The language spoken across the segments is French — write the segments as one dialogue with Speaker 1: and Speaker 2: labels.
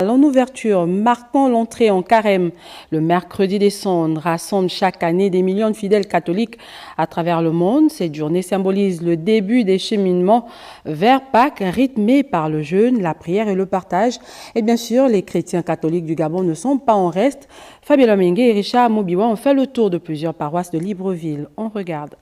Speaker 1: En ouverture, marquant l'entrée en carême, le mercredi des Cendres rassemble chaque année des millions de fidèles catholiques à travers le monde. Cette journée symbolise le début des cheminements vers Pâques, rythmés par le jeûne, la prière et le partage. Et bien sûr, les chrétiens catholiques du Gabon ne sont pas en reste. Fabien Mengue et Richard Mobiwa ont fait le tour de plusieurs paroisses de Libreville. On regarde.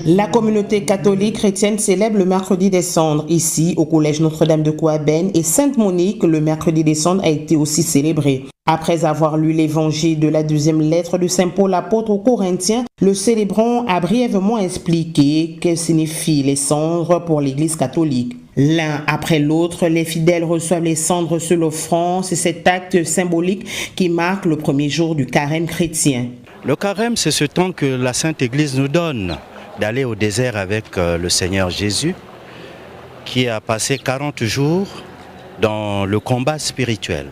Speaker 2: La communauté catholique chrétienne célèbre le mercredi des Cendres. Ici, au collège Notre-Dame de Kouaben et Sainte-Monique, le mercredi des Cendres a été aussi célébré. Après avoir lu l'évangile de la deuxième lettre de Saint Paul apôtre aux Corinthiens, le célébrant a brièvement expliqué que signifient les cendres pour l'Église catholique. L'un après l'autre, les fidèles reçoivent les cendres sur l'offrande. C'est cet acte symbolique qui marque le premier jour du carême chrétien.
Speaker 3: Le carême, c'est ce temps que la Sainte Église nous donne d'aller au désert avec le Seigneur Jésus, qui a passé 40 jours dans le combat spirituel.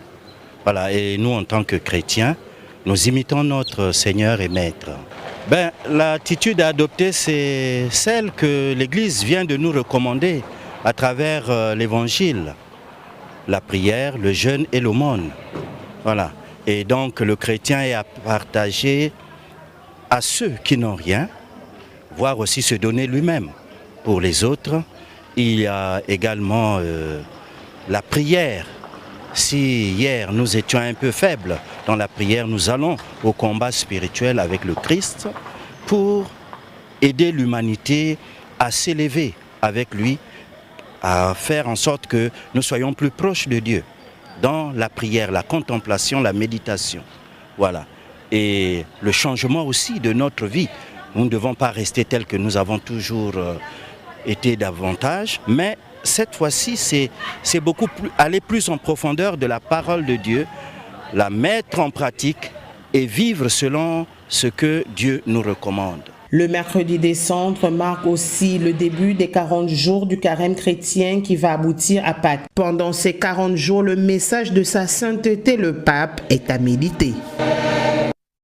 Speaker 3: Voilà, et nous, en tant que chrétiens, nous imitons notre Seigneur et Maître. L'attitude à adopter, c'est celle que l'Église vient de nous recommander à travers l'Évangile, la prière, le jeûne et l'aumône. Voilà. Et donc le chrétien est à partager à ceux qui n'ont rien, voire aussi se donner lui-même pour les autres. Il y a également la prière. Si hier nous étions un peu faibles dans la prière, nous allons au combat spirituel avec le Christ pour aider l'humanité à s'élever avec lui, à faire en sorte que nous soyons plus proches de Dieu dans la prière, la contemplation, la méditation. Voilà. Et le changement aussi de notre vie. Nous ne devons pas rester tels que nous avons toujours été davantage, mais cette fois-ci, c'est beaucoup plus aller plus en profondeur de la parole de Dieu, la mettre en pratique et vivre selon ce que Dieu nous recommande.
Speaker 2: Le mercredi des Cendres marque aussi le début des 40 jours du carême chrétien qui va aboutir à Pâques. Pendant ces 40 jours, le message de sa sainteté, le pape, est à méditer.